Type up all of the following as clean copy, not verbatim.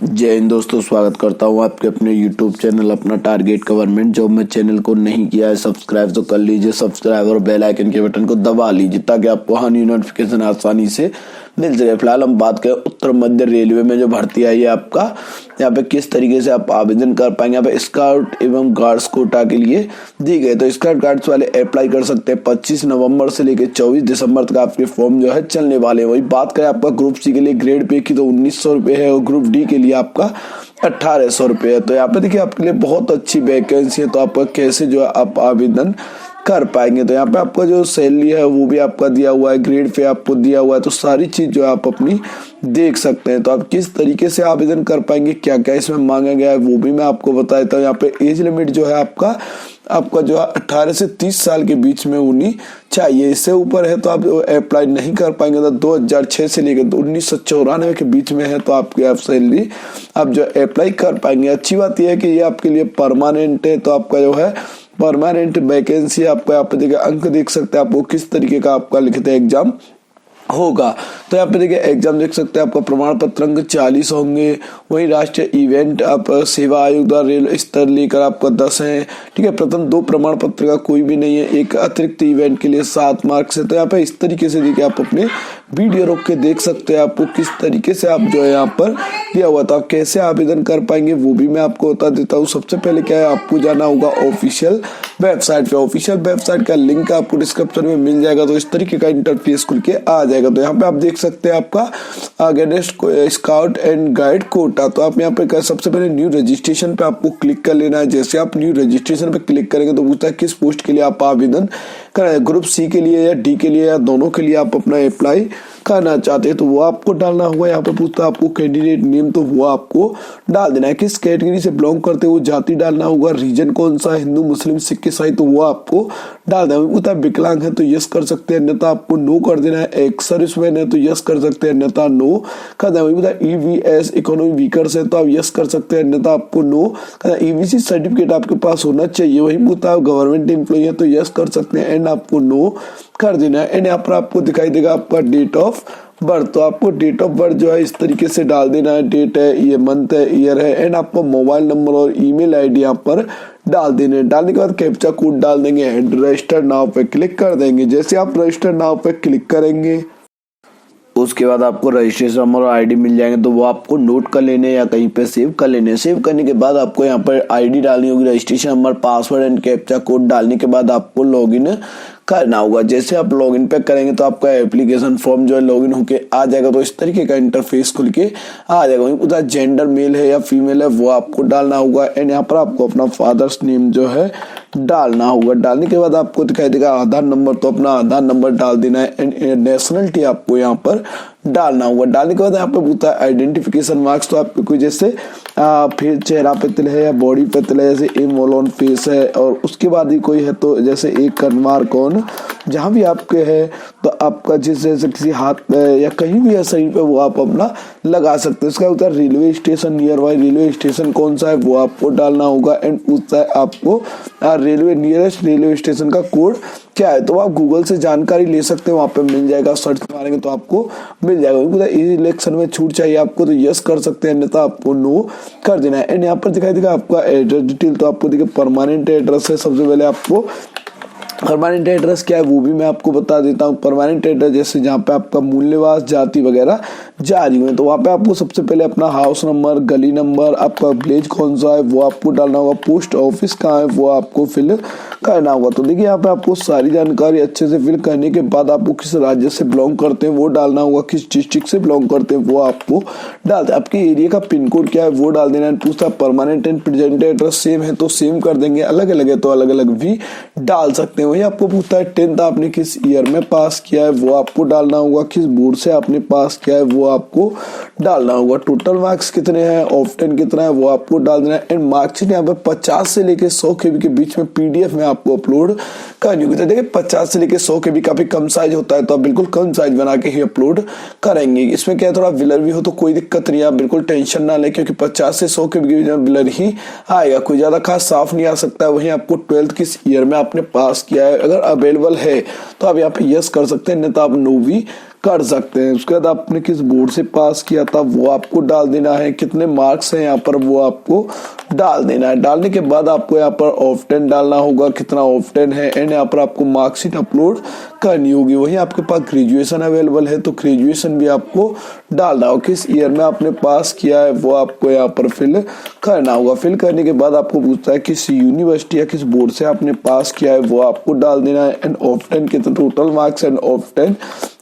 जय हिंद दोस्तों, स्वागत करता हूँ आपके अपने YouTube चैनल अपना टारगेट गवर्नमेंट जॉब में। चैनल को नहीं किया है सब्सक्राइब तो कर लीजिए सब्सक्राइब और बेल आइकन के बटन को दबा लीजिए ताकि आपको हर न्यू नोटिफिकेशन आसानी से मिल सके। फिलहाल हम बात करें उत्तर मध्य रेलवे में जो भर्ती आई है आपका, यहाँ पे किस तरीके से आप आवेदन कर पाएंगे। यहाँ पे स्काउट एवं गार्ड्स कोटा के लिए दी गई, तो स्काउट गार्ड्स वाले अप्लाई कर सकते हैं। 25 नवंबर से लेकर 24 दिसंबर तक आपके फॉर्म जो है चलने वाले हैं। वही बात करें आपका ग्रुप सी के लिए ग्रेड पे की तो 1900 रुपये है और ग्रुप डी के लिए आपका 1800 रुपये है। तो यहाँ पे देखिए आपके लिए बहुत अच्छी वैकेंसी है, तो आपका कैसे जो है आप आवेदन कर पाएंगे। तो यहाँ पे आपका जो सैलरी है वो भी आपका दिया हुआ है, ग्रेड पे आपको दिया हुआ है, तो सारी चीज जो है आप अपनी देख सकते हैं। तो आप किस तरीके से आवेदन कर पाएंगे, क्या क्या इसमें मांगा गया है वो भी मैं आपको बता देता हूँ। यहाँ पे एज लिमिट जो है आपका जो है 18 से 30 साल के बीच में होनी चाहिए। इससे ऊपर है तो आप अप्लाई नहीं कर पाएंगे। तो 2006 से लेकर 1994 के बीच में है तो आपकी आप सैलरी आप जो अप्लाई कर पाएंगे। अच्छी बात यह है कि ये आपके लिए परमानेंट है, तो आपका जो है परमानेंट वैकेंसी आपको यहाँ पे देखिए अंक देख सकते हैं आपको किस तरीके का आपका लिखते एग्जाम होगा। तो यहाँ पे देखिए एग्जाम देख सकते हैं आपका प्रमाण पत्र अंक 40 होंगे। वही राष्ट्रीय इवेंट आप सेवा आयोग द्वारा रेल स्तर लेकर आपका 10 है। ठीक है, प्रथम 2 प्रमाण पत्र का कोई भी नहीं है। एक अतिरिक्त इवेंट के लिए 7 मार्क्स है। तो यहाँ पे इस तरीके से देखिए आप अपने वीडियो रोक के देख सकते हैं आपको किस तरीके से आप जो है यहाँ पर दिया हुआ। तो आप कैसे आवेदन कर पाएंगे वो भी मैं आपको बता देता हूँ। सबसे पहले क्या है, आपको जाना होगा ऑफिशियल वेबसाइट पे। ऑफिशियल वेबसाइट का लिंक आपको डिस्क्रिप्शन में मिल जाएगा। तो इस तरीके का इंटरफेस खुल के आ जाएगा। तो यहाँ पे आप देख सकते हैं आपका against scout and guide quota. तो आप यहाँ पे सबसे पहले न्यू रजिस्ट्रेशन पे आपको क्लिक कर लेना है। जैसे आप न्यू रजिस्ट्रेशन पे क्लिक करेंगे तो पूछता है किस पोस्ट के लिए आप आवेदन करें, ग्रुप सी के लिए या डी के लिए या दोनों के लिए आप अपना अप्लाई करना चाहते हैं तो वो आपको डालना होगा। यहाँ पे पूछता है आपको कैंडिडेट नेम, तो वो आपको डाल देना है। किस कैटेगरी से बिलोंग करते हो वो जाति डालना होगा। रीजन कौन सा, हिंदू मुस्लिम सिख ईसाई, तो वो आपको डाल देना। पूछता है विकलांग है तो यस कर सकते हैं, अन्यथा आपको नो कर देना है। एक्स सर्विसमैन है तो यस कर सकते हैं, अन्यथा नो कर देना। ईवीएस इकोनॉमी वीकर्स है तो आप यस कर सकते हैं, अन्यथा आपको नो करना। ईवीसी सर्टिफिकेट आपके पास होना चाहिए। वही पूछता है गवर्नमेंट एम्प्लॉई है तो यस कर सकते हैं एंड आपको नो कर देना है। एंड यहाँ पर आपको दिखाई देगा आपका डेट ऑफ बर्थ, तो आपको डेट ऑफ बर्थ जो है इस तरीके से डाल देना है। डेट है, ये मंथ है, ईयर है एंड आपको मोबाइल नंबर और ईमेल आईडी यहाँ पर डाल देने। डालने के बाद कैप्चा कोड डाल देंगे एंड रजिस्टर नाउ पे क्लिक कर देंगे। जैसे आप रजिस्टर नाउ पे क्लिक करेंगे उसके बाद आपको रजिस्ट्रेशन नंबर और आईडी मिल जाएंगे, तो वो आपको नोट कर लेने या कहीं पे सेव कर लेने। सेव करने के बाद आपको यहाँ पर आईडी डालनी होगी, registration number, password and captcha code डालने के बाद आपको लॉगिन करना होगा। जैसे आप लॉगिन पे करेंगे तो आपका एप्लीकेशन फॉर्म जो है लॉगिन होके आ जाएगा। तो इस तरीके का इंटरफेस खुल के आ जाएगा। वहीं पूछा जेंडर मेल है या फीमेल है वो आपको डालना होगा एंड यहाँ पर आपको अपना फादर्स नेम जो है डालना होगा। डालने के बाद आपको दिखाई देगा आधार नंबर, तो अपना आधार नंबर डाल देना है एंड नेशनलिटी आपको यहाँ पर डालना होगा। डालने के बाद यहाँ पे पूछता है आइडेंटिफिकेशन मार्क्स, तो आपको कोई जैसे फिर चेहरा पे तिल है या बॉडी पे तिल है, जैसे एम ऑन फेस है और उसके बाद ही कोई है तो जैसे एक कन्मार कौन जहां भी आपके है तो आपका जैसे किसी हाथ पे या कहीं भी है शरीर पे वो आप अपना लगा सकते हैं। उसका होता है railway station, near by railway station कौन सा है वो आपको डालना होगा एंड पूछता है आपको रेलवे नियरेस्ट रेलवे स्टेशन का कोड क्या है। तो आप गूगल से जानकारी ले सकते हैं, वहां पे मिल जाएगा। सर्च मारेंगे तो आपको मिल जाएगा। इलेक्शन में छूट चाहिए आपको तो यस कर सकते हैं, अन्यथा आपको नो कर देना है। एंड यहाँ पर दिखाई देगा आपका एड्रेस डिटेल, तो आपको देखिए परमानेंट एड्रेस है। सबसे पहले आपको परमानेंट एड्रेस क्या है वो भी मैं आपको बता देता हूँ। परमानेंट एड्रेस जैसे जहाँ पे आपका मूल निवास, जाति वगैरह जारी हुए, तो वहाँ पे आपको सबसे पहले अपना हाउस नंबर, गली नंबर, आपका विलेज कौन सा है वो आपको डालना होगा। पोस्ट ऑफिस कहाँ है वो आपको फिल करना होगा। तो देखिए यहाँ पे आपको सारी जानकारी अच्छे से फिल करने के बाद आपको किस राज्य से बिलोंग करते हैं वो डालना होगा। किस डिस्ट्रिक्ट से बिलोंग करते हैं वो आपको डालते हैं। आपके एरिया का पिन कोड क्या है वो डाल देना है। पूछता है permanent and present address same है तो सेम कर देंगे, अलग अलग है तो अलग अलग भी डाल सकते हैं। वही आपको पूछता है 10th आपने किस ईयर में पास किया है वो आपको डालना होगा। किस बोर्ड से आपने पास किया है वो आपको डालना होगा। टोटल मार्क्स कितने हैं, ऑफ 10 कितना है वो आपको डाल देना है। एंड मार्कशीट यहाँ पे 50 से लेके 100 KB के बीच में PDF में आपको अपलोड करनी होगी। तो देखिए 50 से लेके 100 KB काफी कम साइज होता है तो आप बिल्कुल कम साइज बना के ही अपलोड करेंगे। इसमें क्या है थोड़ा विलर भी हो तो कोई दिक्कत नहीं है, आप बिल्कुल टेंशन ना लें क्योंकि 50 से 100 KB के बीच में विलर ही आएगा, कोई ज्यादा खास साफ नहीं आ सकता है। वहीं आपको 12th किस ईयर में आपने पास किया है अगर अवेलेबल है तो आप यहाँ पे यस कर सकते हैं, नहीं तो आप नो भी कर सकते हैं। उसके बाद आपने किस बोर्ड से पास किया था वो आपको डाल देना है, कितने मार्क्स हैं यहाँ पर वो आपको डाल देना है। डालने के बाद आपको यहाँ पर ऑप्टेन डालना होगा, कितना ऑप्टेन है, एंड यहाँ पर आपको मार्कशीट अपलोड करनी होगी। वहीं आपके पास ग्रेजुएशन अवेलेबल है तो ग्रेजुएशन भी आपको डालना होगा, किस ईयर में आपने पास किया है वो आपको यहाँ पर फिल करना होगा। फिल करने के बाद आपको पूछता है किस यूनिवर्सिटी या किस बोर्ड से आपने पास किया है वो आपको डाल देना है, एंड ऑप्टेन कितना टोटल मार्क्स एंड ऑप्टेन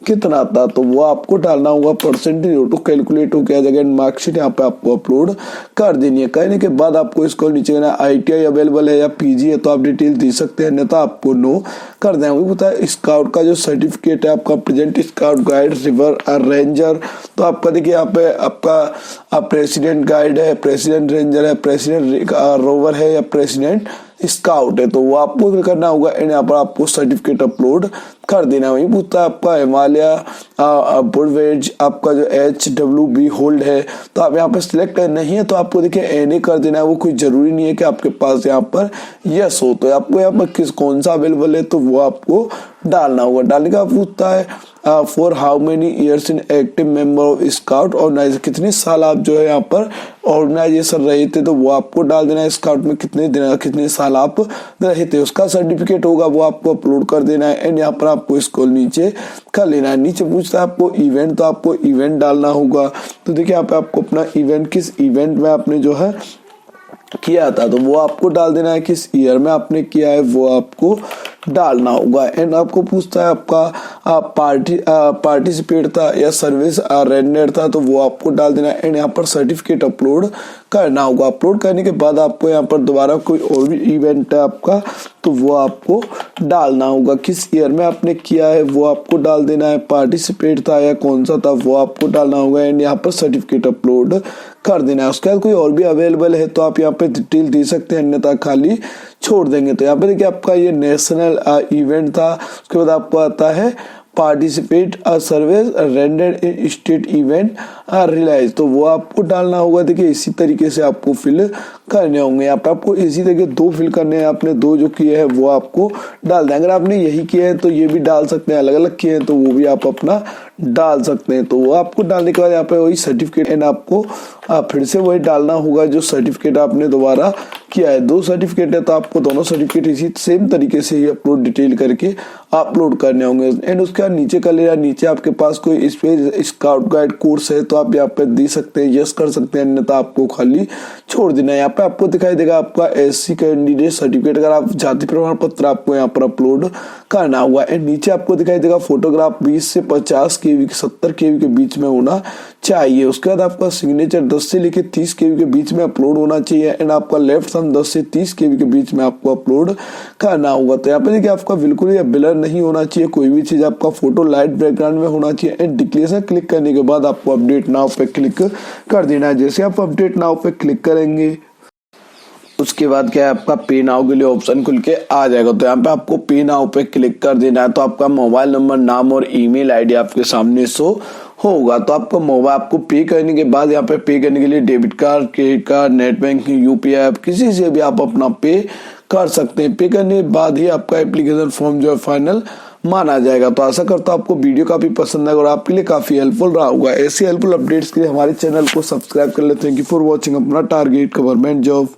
कितना था तो वो आपको डालना होगा। परसेंटेज ऑटो कैलकुलेट हो गया जगह मार्कशीट यहाँ पे आपको अपलोड कर देनी है। करने के बाद आपको इसको नीचे करना ITI अवेलेबल है या PG है तो आप डिटेल दे सकते हैं, नहीं तो आपको नो कर दें। वही पता है स्काउट का जो सर्टिफिकेट है आपका present scout guide river ranger, तो आपका देखिए यहाँ पे आपका प्रेसिडेंट गाइड है, प्रेसिडेंट रेंजर है, प्रेसिडेंट रोवर है या प्रेसिडेंट स्काउट है तो वो आपको करना होगा, एंड यहाँ पर आपको सर्टिफिकेट अपलोड कर देना। वही पूछता है आपका हिमालय बुडवेज आपका जो HWB होल्ड है तो आप यहाँ पर सिलेक्ट नहीं है तो आपको देखिए NA कर देना है। वो कोई जरूरी नहीं है कि आपके पास यहाँ पर यस हो, तो आपको यहाँ पर कौन सा अवेलेबल है तो वो आपको डालना होगा। डालने का पूछता है for how many years in active member of scout organisation, कितने साल आप जो है यहाँ पर ऑर्गेनाइजेशन रहे थे तो वो आपको डाल देना है। स्काउट में कितने साल आप रहे थे उसका सर्टिफिकेट होगा वो आपको अपलोड कर देना है, एंड यहाँ पर आपको इसको नीचे कर लेना है। नीचे पूछता है आपको इवेंट, तो आपको इवेंट डालना होगा। तो देखिए यहाँ पे आपको अपना इवेंट किस इवेंट में आपने जो है किया था तो वो आपको डाल देना है, किस ईयर में आपने किया है वो आपको डालना होगा। एंड आपको पूछता है आपका पार्टिसिपेट था या सर्विस रेंडर था तो वो आपको डाल देना है, एंड यहाँ पर सर्टिफिकेट अपलोड करना होगा। अपलोड करने के बाद आपको यहाँ पर दोबारा कोई और भी इवेंट है आपका तो वो आपको डालना होगा, किस ईयर में आपने किया है वो आपको डाल देना है, पार्टिसिपेट था या कौन सा था वो आपको डालना होगा, एंड यहाँ पर सर्टिफिकेट अपलोड कर देना है। उसके बाद कोई और भी अवेलेबल है तो आप यहाँ पे डिटेल दे सकते हैं, अन्यथा खाली छोड़ देंगे। तो यहाँ पे देखिए आपका ये नेशनल इवेंट था, उसके बाद आपको आता है participate service rendered in state event relays तो वो आपको डालना होगा। देखिए इसी तरीके से आपको फिल करने होंगे। यहाँ पे आपको इसी तरीके 2 फिल करने हैं, आपने 2 जो किए हैं वो आपको डाल दें। अगर आपने यही किए हैं तो ये भी डाल सकते हैं, अलग अलग किए हैं तो वो भी आप अपना डाल सकते हैं। तो वो आपको डालने के बाद यहाँ पे वही सर्टिफिकेट एंड आपको फिर से वही डालना होगा जो सर्टिफिकेट आपने दोबारा किया है। 2 सर्टिफिकेट है तो आपको दोनों सर्टिफिकेट इसी सेम तरीके से ही अपलोड डिटेल करके अपलोड करने होंगे। एंड उसके बाद नीचे कर लेना, नीचे आपके पास कोई स्काउट गाइड कोर्स है तो आप यहाँ पे दे सकते हैं, यस कर सकते हैं, अन्यथा आपको खाली छोड़ देना है। यहाँ पे आपको दिखाई देगा आपका SC कैंडिडेट सर्टिफिकेट, अगर आप जाति प्रमाण पत्र आपको यहाँ पर अपलोड करना होगा। एंड नीचे आपको दिखाई देगा फोटोग्राफ 20 से 50 KB 70 KB के बीच में होना चाहिए। उसके बाद आपका सिग्नेचर 10 से लेकर 30 KB के बीच में अपलोड होना चाहिए, एंड आपका लेफ्ट थंब 10 से 30 KB के बीच में आपको अपलोड करना होगा। तो यहाँ पे देखिए आपका बिल्कुल ही ब्लर नहीं होना चाहिए, कोई भी चीज आपका फोटो लाइट बैकग्राउंड में होना चाहिए। एंड डिक्लेरेशन क्लिक करने के बाद आपको अपडेट नाउ पे क्लिक कर देना है। जैसे आप अपडेट नाउ पे क्लिक करेंगे उसके बाद क्या है आपका पे नाउ के लिए ऑप्शन खुल के आ जाएगा। तो यहाँ पे आपको पे नाउ पे क्लिक कर देना है। तो आपका मोबाइल नंबर, नाम और ईमेल आईडी आपके सामने शो होगा। तो आपका मोबाइल आपको पे करने के बाद यहाँ पे पे करने के लिए debit card, credit card, net banking, UPI app किसी से भी आप अपना पे कर सकते हैं। पे करने के बाद ही आपका एप्लीकेशन फॉर्म जो है फाइनल माना जाएगा। तो आशा करता हूँ आपको वीडियो काफी पसंद आएगा और आपके लिए काफी हेल्पफुल रहा होगा। ऐसी हेल्पफुल अपडेट्स के लिए हमारे चैनल को सब्सक्राइब कर लेते हैं। थैंक यू फॉर वॉचिंग अपना टारगेट गवर्नमेंट जॉब।